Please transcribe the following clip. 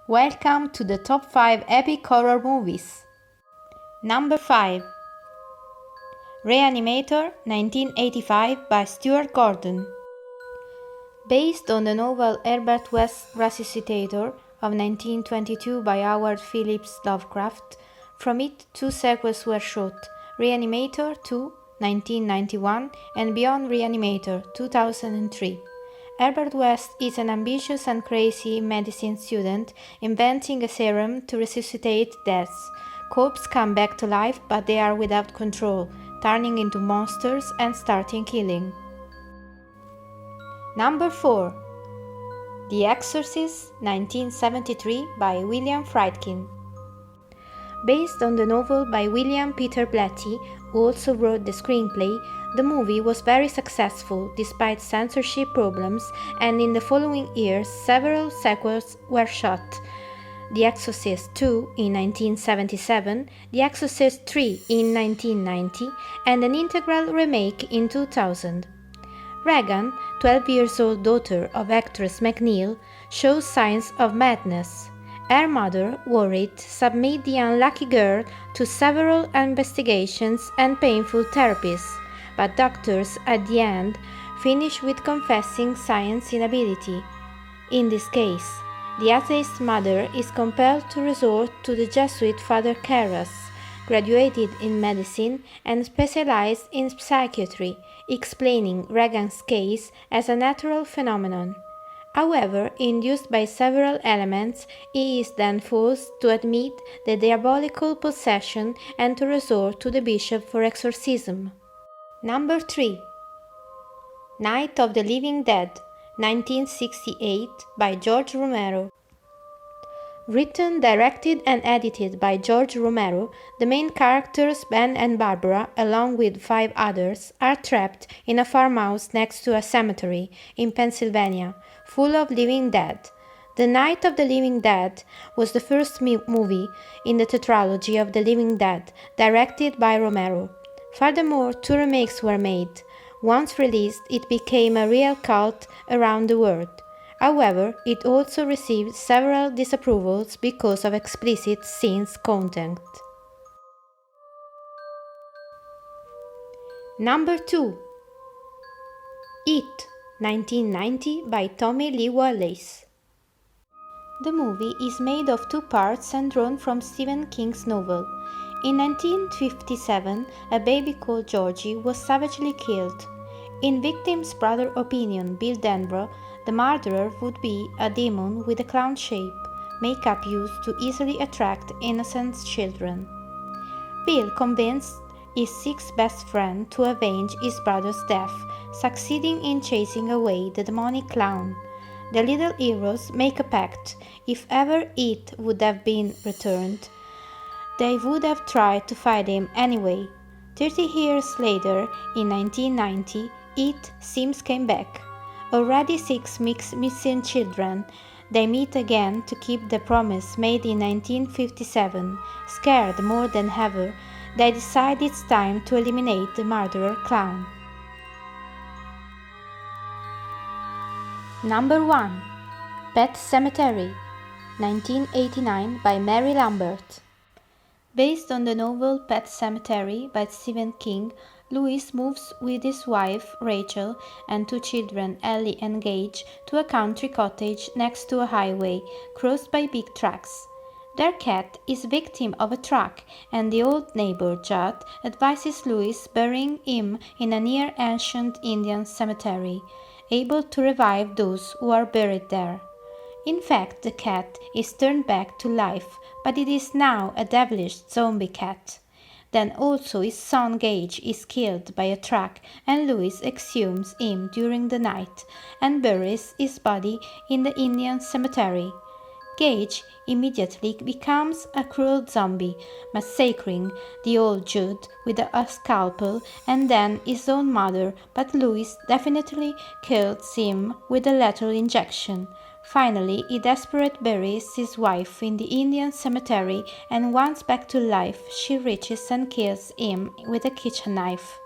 Welcome to the top 5 epic horror movies. Number 5. Reanimator 1985 by Stuart Gordon. Based on the novel Herbert West's Resuscitator of 1922 by Howard Phillips Lovecraft, from it 2 sequels were shot, Reanimator 2 1991 and Beyond Reanimator 2003. Herbert West is an ambitious and crazy medicine student inventing a serum to resuscitate deaths. Corpses come back to life, but they are without control, turning into monsters and starting killing. Number 4. The Exorcist 1973 by William Friedkin. Based on the novel by William Peter Blatty, who also wrote the screenplay, the movie was very successful despite censorship problems, and in the following years several sequels were shot. The Exorcist 2 in 1977, The Exorcist 3 in 1990, and an integral remake in 2000. Regan, 12-year-old daughter of actress McNeil, shows signs of madness. Her mother, worried, submits the unlucky girl to several investigations and painful therapies, but doctors at the end finish with confessing science inability. In this case, the atheist mother is compelled to resort to the Jesuit Father Karras, graduated in medicine and specialized in psychiatry, explaining Regan's case as a natural phenomenon. However, induced by several elements, he is then forced to admit the diabolical possession and to resort to the bishop for exorcism. Number 3. Night of the Living Dead, 1968 by George Romero. Written, directed and edited by George Romero, the main characters Ben and Barbara, along with 5 others, are trapped in a farmhouse next to a cemetery in Pennsylvania, full of living dead. The Night of the Living Dead was the first movie in the tetralogy of The Living Dead, directed by Romero. Furthermore, 2 remakes were made. Once released, it became a real cult around the world. However, it also received several disapprovals because of explicit scenes content. Number 2. It, 1990 by Tommy Lee Wallace. The movie is made of 2 parts and drawn from Stephen King's novel. In 1957, a baby called Georgie was savagely killed. In victim's brother's opinion, Bill Denbrough, the murderer would be a demon with a clown shape, makeup used to easily attract innocent children. Bill convinced his 6 best friends to avenge his brother's death, succeeding in chasing away the demonic clown. The little heroes make a pact. If ever it would have been returned, they would have tried to find him anyway. 30 years later, in 1990, It seems came back. Already 6 missing children, they meet again to keep the promise made in 1957. Scared more than ever, they decide it's time to eliminate the murderer clown. Number 1. Pet Sematary, 1989 by Mary Lambert. Based on the novel Pet Sematary by Stephen King, Louis moves with his wife, Rachel, and 2 children, Ellie and Gage, to a country cottage next to a highway, crossed by big trucks. Their cat is victim of a truck, and the old neighbor, Judd, advises Louis burying him in a near ancient Indian cemetery, able to revive those who are buried there. In fact, the cat is turned back to life, but it is now a devilish zombie cat. Then also his son Gage is killed by a truck, and Louis exhumes him during the night and buries his body in the Indian cemetery. Gage immediately becomes a cruel zombie, massacring the old Jude with a scalpel and then his own mother, but Louis definitely kills him with a lethal injection. Finally, he desperately buries his wife in the Indian cemetery, and once back to life, she reaches and kills him with a kitchen knife.